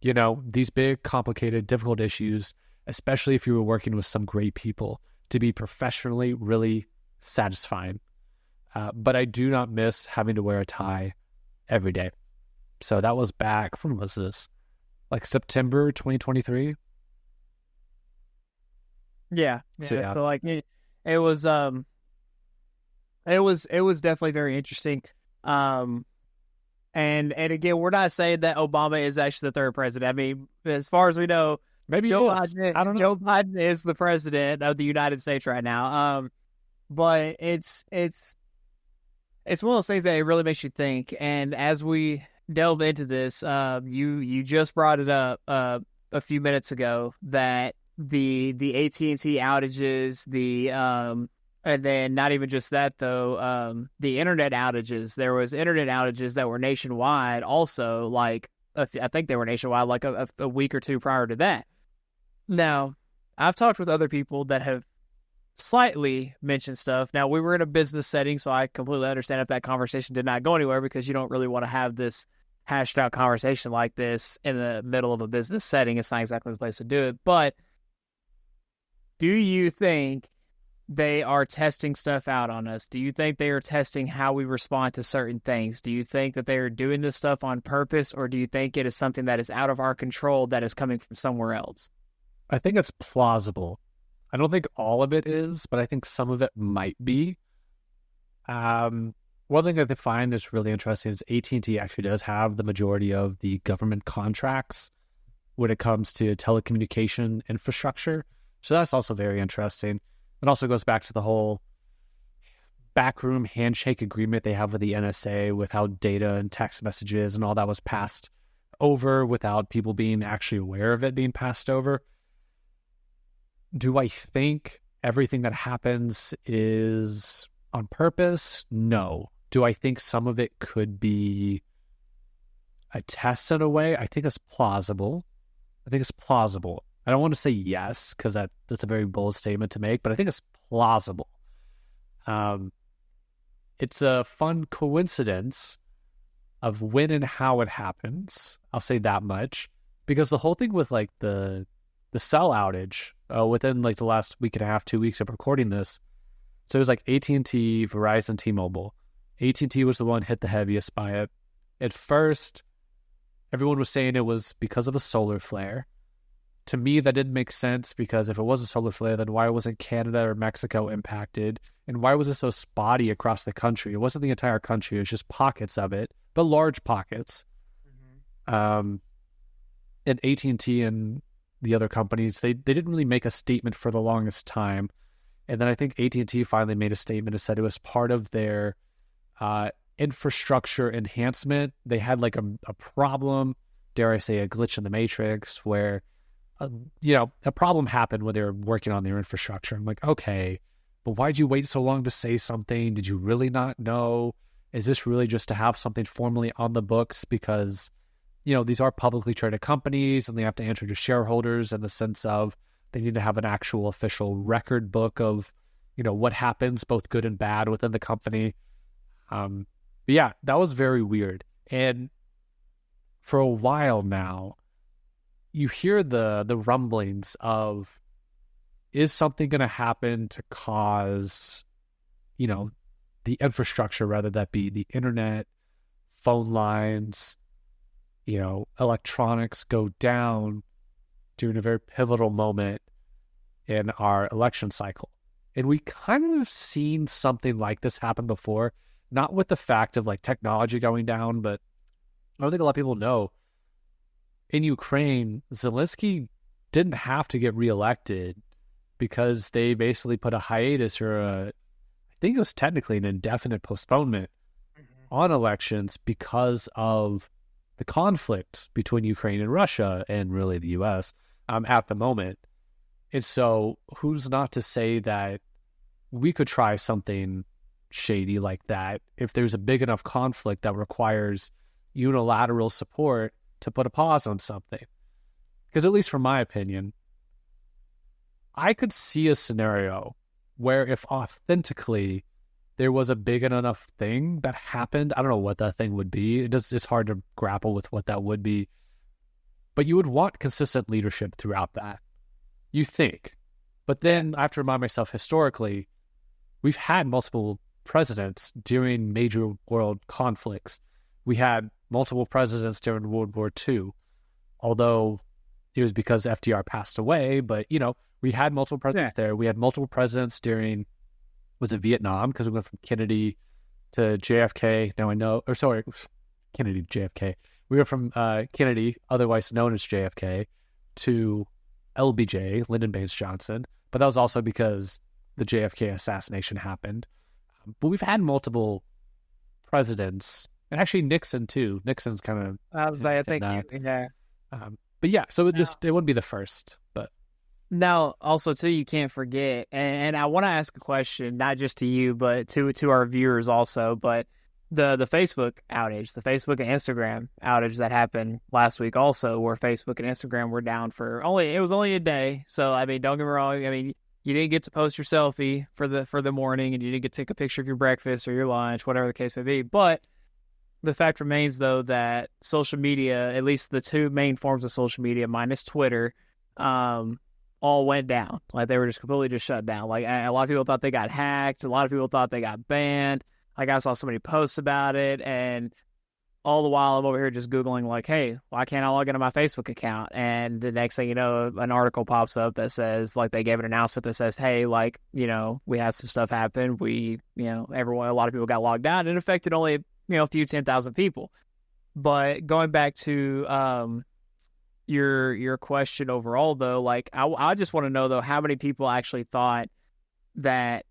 These big, complicated, difficult issues, especially if you were working with some great people, to be professionally really satisfying. But I do not miss having to wear a tie every day. So that was back, when was this? Like September 2023? Yeah. So, yeah. So like it was definitely very interesting. And again, we're not saying that Obama is actually the third president. I mean, as far as we know, maybe Joe Biden is the president of the United States right now. But it's one of those things that it really makes you think. And as we delve into this, you just brought it up a few minutes ago that the AT&T outages, and then not even just that though, the internet outages. There was internet outages that were nationwide. Also, like I think they were nationwide, like a week or two prior to that. Now, I've talked with other people that have slightly mentioned stuff. Now, we were in a business setting, so I completely understand if that conversation did not go anywhere because you don't really want to have this hashed out conversation like this in the middle of a business setting. It's not exactly the place to do it. But do you think they are testing stuff out on us? Do you think they are testing how we respond to certain things? Do you think that they are doing this stuff on purpose, or do you think it is something that is out of our control that is coming from somewhere else? I think it's plausible. I don't think all of it is, but I think some of it might be. One thing that they find is really interesting is AT&T actually does have the majority of the government contracts when it comes to telecommunication infrastructure. So that's also very interesting. It also goes back to the whole backroom handshake agreement they have with the NSA with how data and text messages and all that was passed over without people being actually aware of it being passed over. Do I think everything that happens is on purpose? No. Do I think some of it could be a test in a way? I think it's plausible. I don't want to say yes, because that's a very bold statement to make, but I think it's plausible. It's a fun coincidence of when and how it happens. I'll say that much. Because the whole thing with like the cell outage within like the last week and a half, 2 weeks of recording this. So it was like AT&T, Verizon, T-Mobile. AT&T was the one hit the heaviest by it. At first, everyone was saying it was because of a solar flare. To me, that didn't make sense because if it was a solar flare, then why wasn't Canada or Mexico impacted? And why was it so spotty across the country? It wasn't the entire country. It was just pockets of it, but large pockets. Mm-hmm. And AT&T and the other companies, they didn't really make a statement for the longest time. And then I think AT&T finally made a statement and said it was part of their infrastructure enhancement. They had like a problem, dare I say a glitch in the matrix, where a problem happened when they were working on their infrastructure. I'm like, okay, but why'd you wait so long to say something? Did you really not know? Is this really just to have something formally on the books? Because, these are publicly traded companies and they have to answer to shareholders in the sense of they need to have an actual official record book of, what happens, both good and bad within the company. But yeah, that was very weird. And for a while now, you hear the rumblings of, is something going to happen to cause, the infrastructure, rather that be the internet, phone lines, electronics go down during a very pivotal moment in our election cycle. And we kind of seen something like this happen before, not with the fact of like technology going down, but I don't think a lot of people know. In Ukraine, Zelensky didn't have to get reelected because they basically put a hiatus or I think it was technically an indefinite postponement on elections because of the conflict between Ukraine and Russia and really the U.S. At the moment. And so who's not to say that we could try something shady like that if there's a big enough conflict that requires unilateral support to put a pause on something. Because at least from my opinion, I could see a scenario where if authentically there was a big enough thing that happened, I don't know what that thing would be. It's hard to grapple with what that would be. But you would want consistent leadership throughout that, you think. But then I have to remind myself historically, we've had multiple presidents during major world conflicts. We had multiple presidents during World War II, although it was because FDR passed away. But, we had multiple presidents there. We had multiple presidents during, was it Vietnam? Because we went from Kennedy to JFK. Kennedy to JFK. We were from Kennedy, otherwise known as JFK, to LBJ, Lyndon Baines Johnson. But that was also because the JFK assassination happened. But we've had multiple presidents, and actually Nixon too. Nixon's kind of. But yeah, so it wouldn't be the first. But now, also too, you can't forget, and I want to ask a question, not just to you, but to our viewers also. But the Facebook outage, the Facebook and Instagram outage that happened last week, also, where Facebook and Instagram were down for only a day. So I mean, don't get me wrong. I mean, you didn't get to post your selfie for the morning, and you didn't get to take a picture of your breakfast or your lunch, whatever the case may be. But the fact remains, though, that social media, at least the two main forms of social media, minus Twitter, all went down. Like, they were just completely just shut down. Like, a lot of people thought they got hacked. A lot of people thought they got banned. Like, I saw so many posts about it, and all the while I'm over here just Googling, like, hey, why can't I log into my Facebook account? And the next thing you know, an article pops up that says, like, they gave an announcement that says, hey, like, we had some stuff happen. We, a lot of people got logged out, and it affected only, a few 10,000 people. But going back to your question overall, though, like, I just want to know, though, how many people actually thought that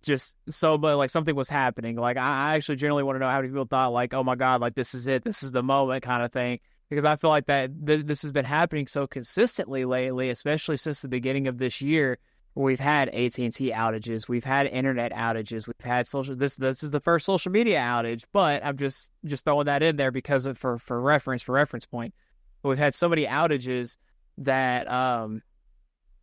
like something was happening. Like, I actually generally want to know how many people thought, like, oh my God, like, this is it, this is the moment kind of thing. Because I feel like that this has been happening so consistently lately, especially since the beginning of this year, where we've had AT&T outages, we've had internet outages, we've had this is the first social media outage, but I'm just throwing that in there because for reference point. But we've had so many outages that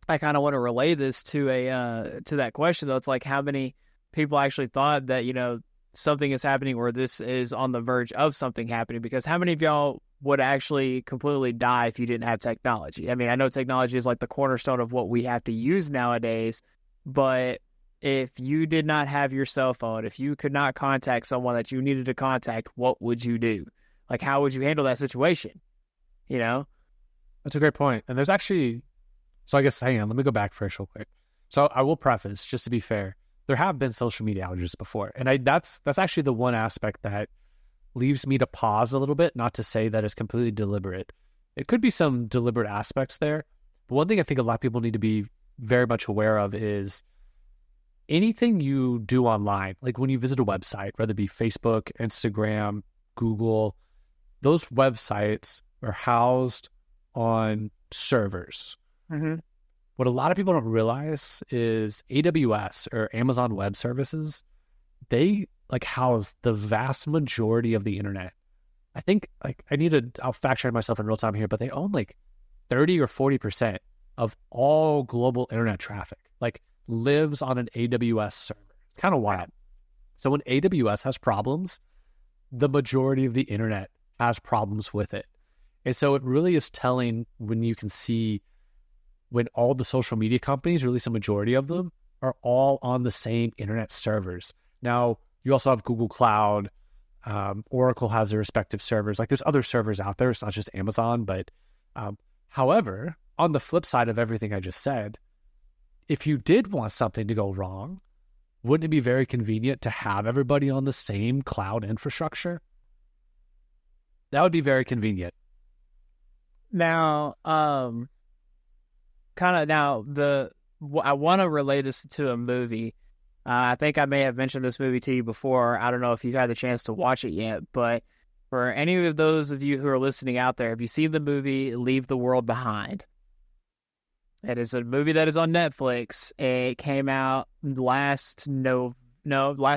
I kind of want to relay this to that question, though. It's like, how many people actually thought that, something is happening, or this is on the verge of something happening? Because how many of y'all would actually completely die if you didn't have technology? I mean, I know technology is like the cornerstone of what we have to use nowadays, but if you did not have your cell phone, if you could not contact someone that you needed to contact, what would you do? Like, how would you handle that situation? That's a great point. And there's actually... So I guess, hang on, let me go back first real quick. So I will preface, just to be fair, there have been social media outages before. And that's actually the one aspect that leaves me to pause a little bit, not to say that it's completely deliberate. It could be some deliberate aspects there. But one thing I think a lot of people need to be very much aware of is anything you do online, like when you visit a website, whether it be Facebook, Instagram, Google, those websites are housed on servers. Mm-hmm. What a lot of people don't realize is AWS, or Amazon Web Services, they house the vast majority of the internet. I think I'll fact check myself in real time here, but they own 30 or 40% of all global internet traffic, lives on an AWS server. It's kind of wild. So when AWS has problems, the majority of the internet has problems with it. And so it really is telling when you can see when all the social media companies, or at least a majority of them, are all on the same internet servers. Now, you also have Google Cloud. Oracle has their respective servers. There's other servers out there. It's not just Amazon. But however, on the flip side of everything I just said, if you did want something to go wrong, wouldn't it be very convenient to have everybody on the same cloud infrastructure? That would be very convenient. Now, I want to relay this to a movie. I think I may have mentioned this movie to you before. I don't know if you've had the chance to watch it yet, but for any of those of you who are listening out there, have you seen the movie Leave the World Behind? It is a movie that is on Netflix. It came out last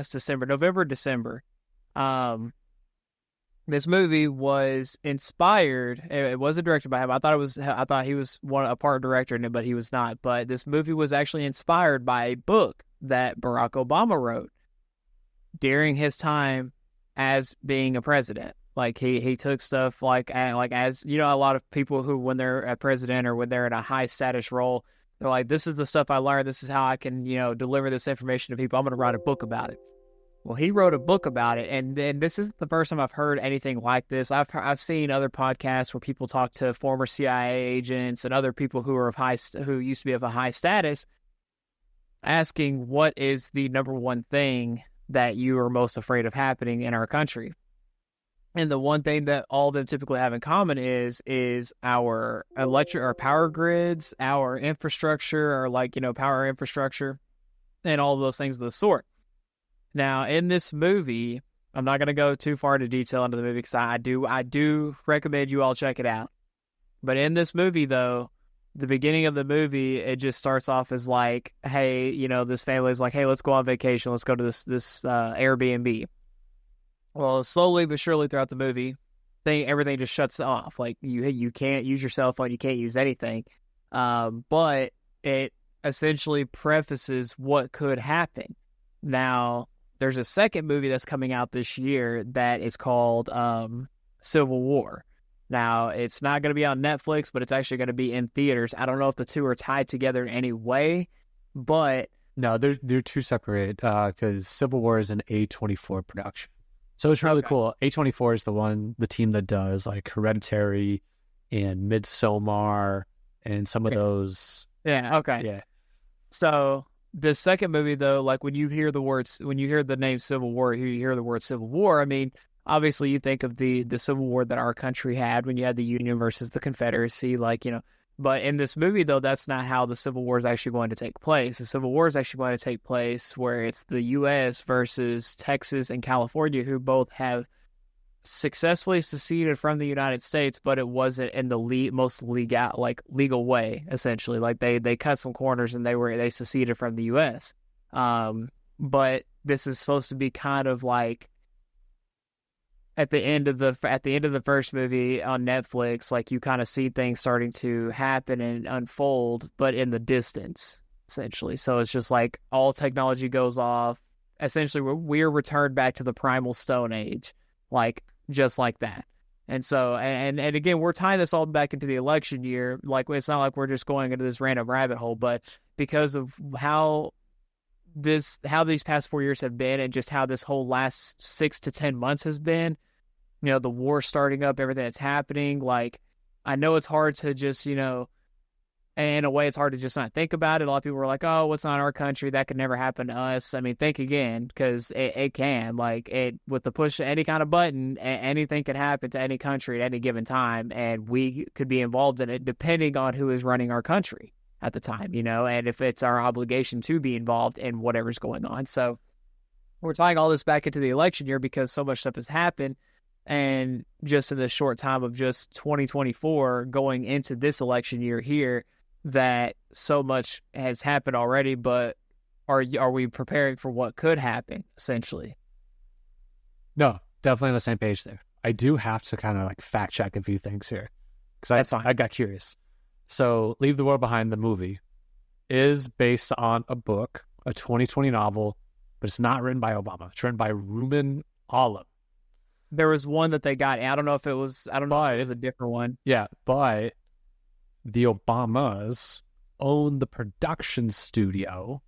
December. This movie was inspired. It wasn't directed by him. I thought he was a part director in it, but he was not. But this movie was actually inspired by a book that Barack Obama wrote during his time as being a president. Like he took stuff like as you know, a lot of people who, when they're a president or when they're in a high status role, they're like, this is the stuff I learned. This is how I can, deliver this information to people. I'm going to write a book about it. Well, he wrote a book about it, and then this isn't the first time I've heard anything like this. I've seen other podcasts where people talk to former CIA agents and other people who are who used to be of a high status, asking what is the number one thing that you are most afraid of happening in our country. And the one thing that all of them typically have in common is our electric or power grids, our infrastructure, or power infrastructure, and all of those things of the sort. Now, in this movie, I'm not going to go too far into detail into the movie because I do recommend you all check it out. But in this movie, though, the beginning of the movie, it just starts off as like, hey, this family is like, hey, let's go on vacation. Let's go to this Airbnb. Well, slowly but surely throughout the movie, everything just shuts off. Like you can't use your cell phone, you can't use anything. But it essentially prefaces what could happen. Now, there's a second movie that's coming out this year that is called Civil War. Now, it's not going to be on Netflix, but it's actually going to be in theaters. I don't know if the two are tied together in any way, but no, they're two separate because Civil War is an A24 production. So it's really cool. A24 is the team that does like Hereditary and Midsommar and some of those. Yeah. Okay. Yeah. So the second movie, though, like when you hear the name Civil War, you hear the word Civil War. I mean, obviously you think of the Civil War that our country had when you had the Union versus the Confederacy, But in this movie, though, that's not how the Civil War is actually going to take place. The Civil War is actually going to take place where it's the U.S. versus Texas and California, who both have successfully seceded from the United States, but it wasn't in the most legal way, essentially. Like they cut some corners and they seceded from the U.S. But this is supposed to be kind of like at the end of the first movie on Netflix, like you kind of see things starting to happen and unfold, but in the distance, essentially. So it's just like all technology goes off. Essentially, we're returned back to the primal Stone Age, just like that. And so, and again, we're tying this all back into the election year. Like, it's not like we're just going into this random rabbit hole, but because of how these past 4 years have been, and just how this whole last 6 to 10 months has been, the war starting up, everything that's happening. Like, I know it's hard to just, in a way, it's hard to just not think about it. A lot of people were like, oh, what's not our country? That could never happen to us. I mean, think again, because it can. With the push of any kind of button, anything could happen to any country at any given time, and we could be involved in it depending on who is running our country at the time, and if it's our obligation to be involved in whatever's going on. So we're tying all this back into the election year because so much stuff has happened. And just in the short time of just 2024 going into this election year here, that so much has happened already, but are we preparing for what could happen, essentially? No, definitely on the same page there. I do have to kind of fact check a few things here because I got curious. So Leave the World Behind, the movie, is based on a book, a 2020 novel, but it's not written by Obama. It's written by Ruben Olive. There was one that they got. I don't know if it was a different one. Yeah, but the Obamas own the production studio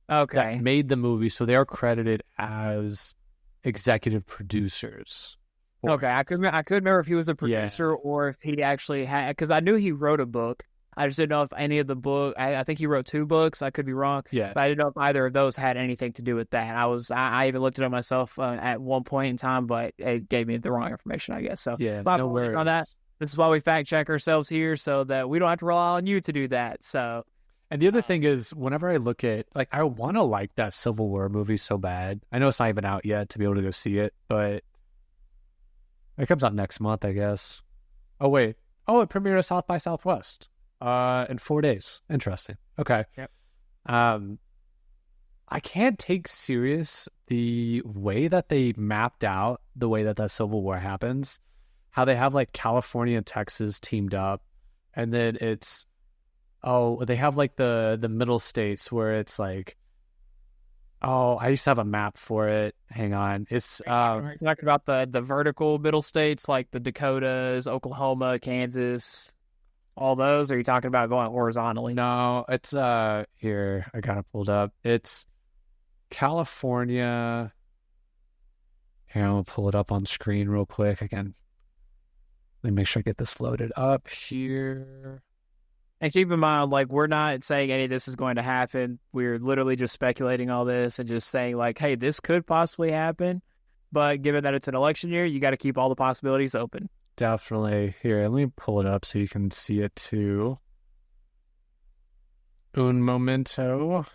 that made the movie, so they are credited as executive producers. I could remember if he was a producer or if he actually had, because I knew he wrote a book. I just didn't know if any of the book. I think he wrote 2 books. I could be wrong. Yeah, but I didn't know if either of those had anything to do with that. I even looked it up myself at one point in time, but it gave me the wrong information, I guess. So yeah, no worries on that. This is why we fact check ourselves here, so that we don't have to rely on you to do that. So, and the other thing is, whenever I look at I want to like that Civil War movie so bad. I know it's not even out yet to be able to go see it, but it comes out next month, I guess. Oh wait, it premiered at South by Southwest in 4 days. Interesting. Okay. Yep. I I can't take serious the way that they mapped out the way that Civil War happens, how they have like California and Texas teamed up, and then they have like the middle states where it's like, I used to have a map for it. Hang on. It's Are you talking about the vertical middle states like the Dakotas, Oklahoma, Kansas, all those? Or are you talking about going horizontally? no, it's here. I got it pulled up. It's California. Here, I'll pull it up on screen real quick again. Let me make sure I get this loaded up here. And keep in mind, like, we're not saying any of this is going to happen. We're literally just speculating all this and just saying, like, hey, this could possibly happen. But given that it's an election year, you got to keep all the possibilities open. Definitely. Here, let me pull it up so you can see it too. Un momento.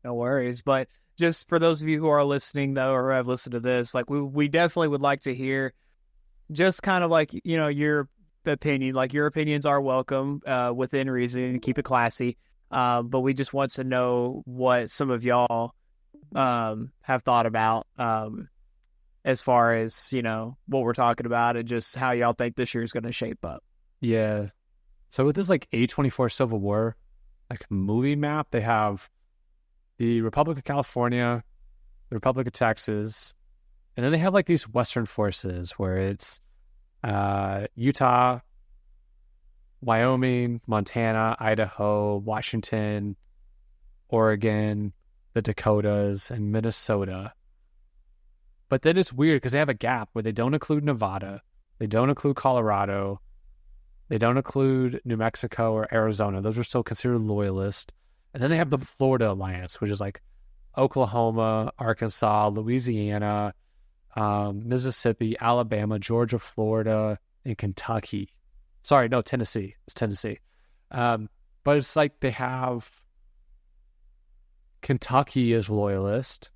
No worries. But just for those of you who are listening, though, or who have listened to this, like, we definitely would like to hear just kind of like, your opinion. Like, your opinions are welcome within reason. Keep it classy. But we just want to know what some of y'all have thought about as far as, what we're talking about and just how y'all think this year is going to shape up. Yeah. So with this like A24 Civil War like movie map, they have the Republic of California, the Republic of Texas, and then they have like these Western forces where it's Utah, Wyoming, Montana, Idaho, Washington, Oregon, the Dakotas, and Minnesota. But then it's weird because they have a gap where they don't include Nevada, they don't include Colorado, they don't include New Mexico or Arizona. Those are still considered loyalist. And then they have the Florida Alliance, which is like Oklahoma, Arkansas, Louisiana, Mississippi, Alabama, Georgia, Florida, and Kentucky. Sorry, no, Tennessee. It's Tennessee. But it's like they have Kentucky is loyalist.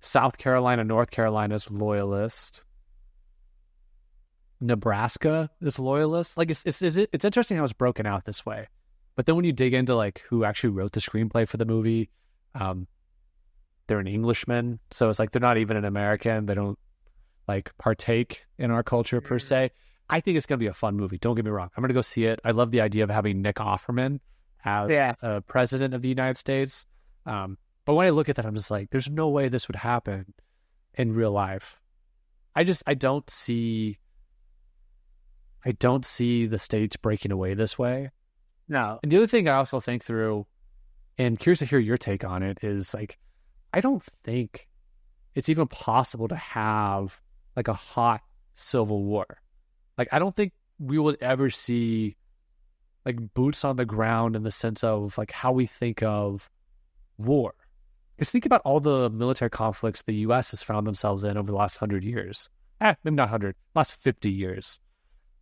South Carolina, North Carolina is loyalist. Nebraska is loyalist. Like it's interesting how it's broken out this way. But then when you dig into like who actually wrote the screenplay for the movie, they're an Englishman, so it's like they're not even an American. They don't like partake in our culture per se. I think it's gonna be a fun movie. Don't get me wrong. I'm gonna go see it. I love the idea of having Nick Offerman as president of the United States. But when I look at that, I'm just like, there's no way this would happen in real life. I don't see the states breaking away this way. No. And the other thing I also think through, and curious to hear your take on it, is like, I don't think it's even possible to have like a hot civil war. Like, I don't think we would ever see like boots on the ground in the sense of like how we think of war. Because think about all the military conflicts the U.S. has found themselves in over the last 100 years. Maybe not 100, last 50 years.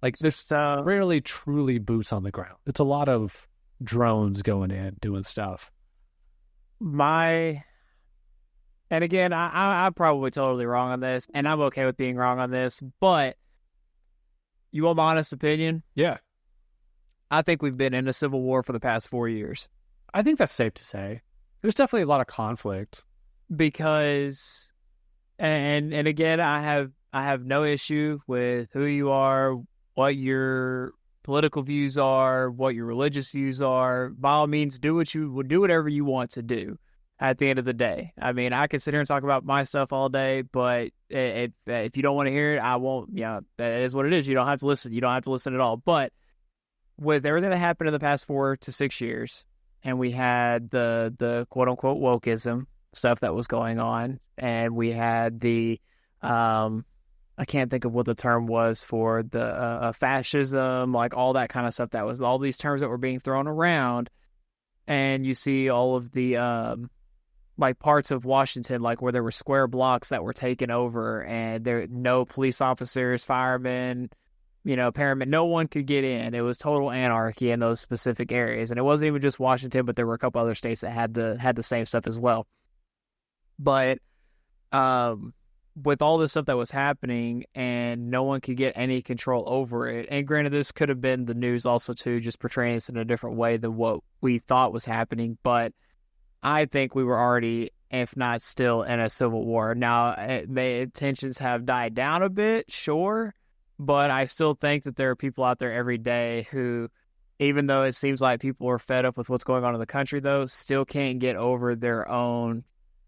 Like, there's rarely truly boots on the ground. It's a lot of drones going in, doing stuff. And again, I'm probably totally wrong on this, and I'm okay with being wrong on this, but you want my honest opinion? Yeah. I think we've been in a civil war for the past 4 years. I think that's safe to say. There's definitely a lot of conflict. Because, and again, I have no issue with who you are, what your political views are, what your religious views are. By all means, do whatever you want to do at the end of the day. I mean, I can sit here and talk about my stuff all day, but if you don't want to hear it, I won't. Yeah, that is what it is. You don't have to listen. You don't have to listen at all. But with everything that happened in the past 4 to 6 years, and we had the quote unquote wokeism stuff that was going on, and we had the I can't think of what the term was for the fascism, like all that kind of stuff. That was all these terms that were being thrown around, and you see all of the like parts of Washington, like where there were square blocks that were taken over, and there no police officers, firemen, paramedics, no one could get in. It was total anarchy in those specific areas, and it wasn't even just Washington, but there were a couple other states that had the same stuff as well. But with all this stuff that was happening and no one could get any control over it, and granted, this could have been the news also too, just portraying this in a different way than what we thought was happening, but I think we were already, if not still, in a civil war. Now, tensions have died down a bit, sure, but I still think that there are people out there every day who, even though it seems like people are fed up with what's going on in the country, though, still can't get over their own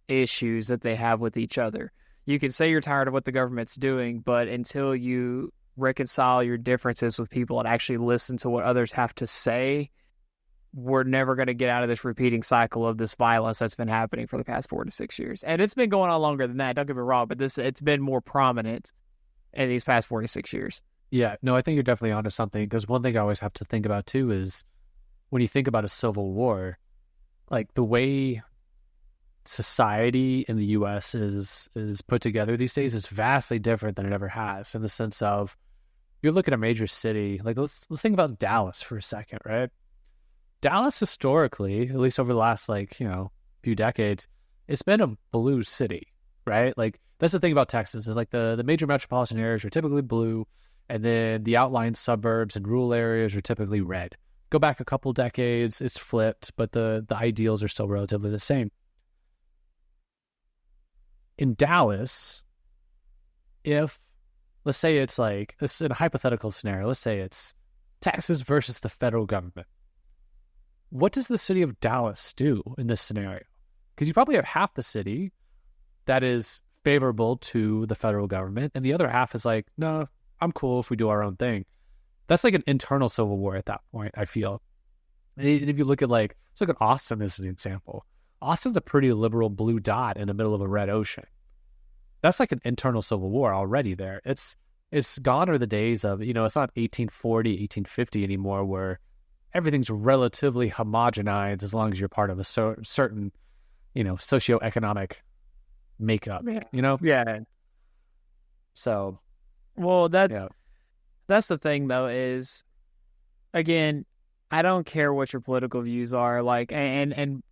issues that they have with each other. You can say you're tired of what the government's doing, but until you reconcile your differences with people and actually listen to what others have to say, we're never going to get out of this repeating cycle of this violence that's been happening for the past 4 to 6 years. And it's been going on longer than that, don't get me wrong, but it's been more prominent in these past 4 to 6 years. Yeah, no, I think you're definitely onto something, because one thing I always have to think about too is when you think about a civil war, like the way society in the U.S. is put together these days is vastly different than it ever has, in the sense of, if you look at a major city, like let's think about Dallas for a second, right? Dallas historically, at least over the last few decades, it's been a blue city, right? Like that's the thing about Texas, is like the major metropolitan areas are typically blue, and then the outlying suburbs and rural areas are typically red. Go back a couple decades, it's flipped, but the ideals are still relatively the same. In Dallas, if, let's say it's like, this is in a hypothetical scenario, let's say it's Texas versus the federal government. What does the city of Dallas do in this scenario? Because you probably have half the city that is favorable to the federal government, and the other half is like, no, I'm cool if we do our own thing. That's like an internal civil war at that point, I feel. And if you look at let's look at Austin as an example. Austin's a pretty liberal blue dot in the middle of a red ocean. That's like an internal civil war already there. It's gone are the days of, it's not 1840, 1850 anymore, where everything's relatively homogenized as long as you're part of a certain, socioeconomic makeup, Yeah. So, well, that's the thing, though, is, again, I don't care what your political views are. And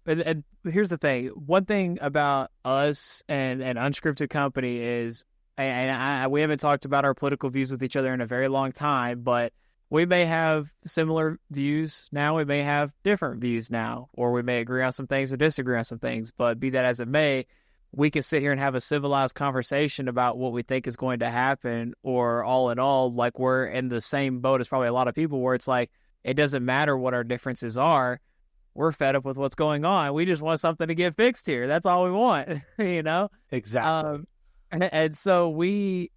here's the thing. One thing about us and Unscripted Company is, we haven't talked about our political views with each other in a very long time, but we may have similar views now. We may have different views now, or we may agree on some things or disagree on some things. But be that as it may, we can sit here and have a civilized conversation about what we think is going to happen, or all in all, like we're in the same boat as probably a lot of people, where it's like, it doesn't matter what our differences are. We're fed up with what's going on. We just want something to get fixed here. That's all we want, Exactly. And so we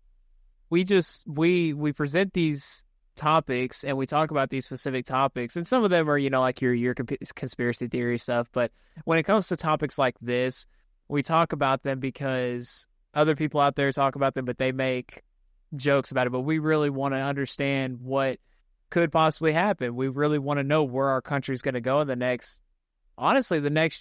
present these topics and we talk about these specific topics, and some of them are, like your conspiracy theory stuff. But when it comes to topics like this, we talk about them because other people out there talk about them, but they make jokes about it. But we really want to understand what could possibly happen. We really want to know where our country's going to go in the next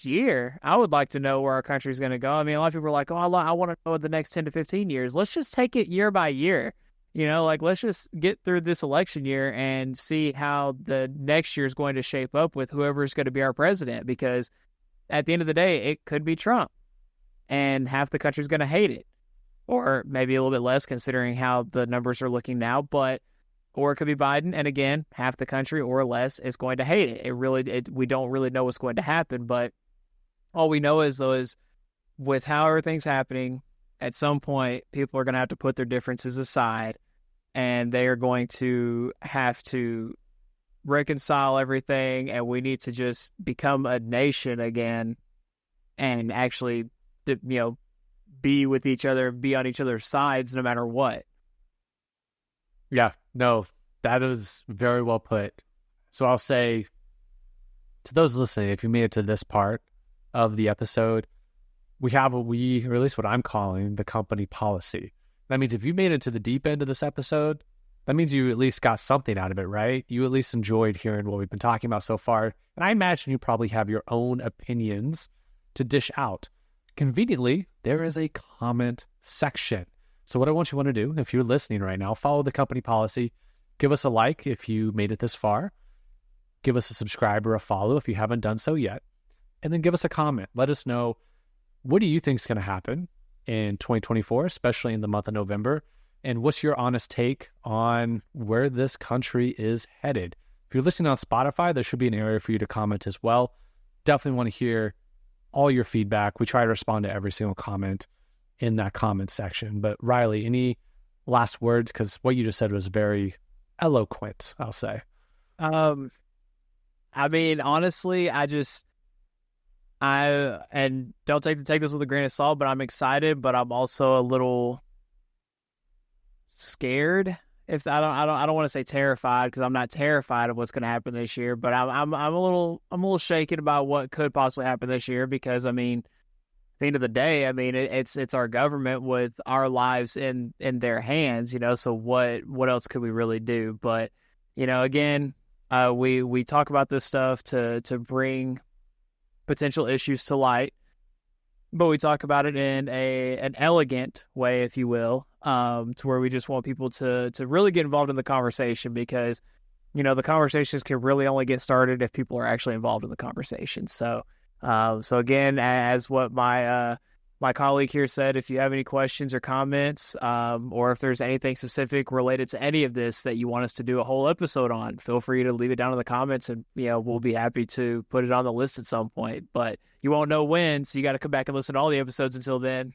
year. I would like to know where our country's going to go. I mean, a lot of people are like, oh, I want to know the next 10 to 15 years. Let's just take it year by year. Let's just get through this election year and see how the next year is going to shape up with whoever is going to be our president. Because at the end of the day, it could be Trump, and half the country's going to hate it, or maybe a little bit less considering how the numbers are looking now. Or it could be Biden, and again, half the country or less is going to hate it. We don't really know what's going to happen, but all we know is with how everything's happening, at some point, people are going to have to put their differences aside, and they are going to have to reconcile everything, and we need to just become a nation again and actually, be with each other, be on each other's sides no matter what. Yeah, no, that is very well put. So I'll say to those listening, if you made it to this part of the episode, we have or at least what I'm calling the company policy. That means if you made it to the deep end of this episode, that means you at least got something out of it, right? You at least enjoyed hearing what we've been talking about so far. And I imagine you probably have your own opinions to dish out. Conveniently, there is a comment section. So what I want to do, if you're listening right now, follow the company policy. Give us a like if you made it this far. Give us a subscribe or a follow if you haven't done so yet. And then give us a comment. Let us know, what do you think is going to happen in 2024, especially in the month of November? And what's your honest take on where this country is headed? If you're listening on Spotify, there should be an area for you to comment as well. Definitely want to hear all your feedback. We try to respond to every single comment in that comment section. But Riley, any last words? Because what you just said was very eloquent, I'll say. I mean, honestly, and don't take this with a grain of salt, but I'm excited, but I'm also a little scared. If I don't want to say terrified, because I'm not terrified of what's going to happen this year, but I'm a little shaken about what could possibly happen this year, because I mean, at the end of the day, I mean, it's our government with our lives in their hands, you know. So what else could we really do? But you know, again, we talk about this stuff to bring potential issues to light, but we talk about it in an elegant way, if you will, to where we just want people to really get involved in the conversation, because, you know, the conversations can really only get started if people are actually involved in the conversation. So again, as what my colleague here said, if you have any questions or comments, or if there's anything specific related to any of this that you want us to do a whole episode on, feel free to leave it down in the comments, and you know, we'll be happy to put it on the list at some point. But you won't know when, so you got to come back and listen to all the episodes until then.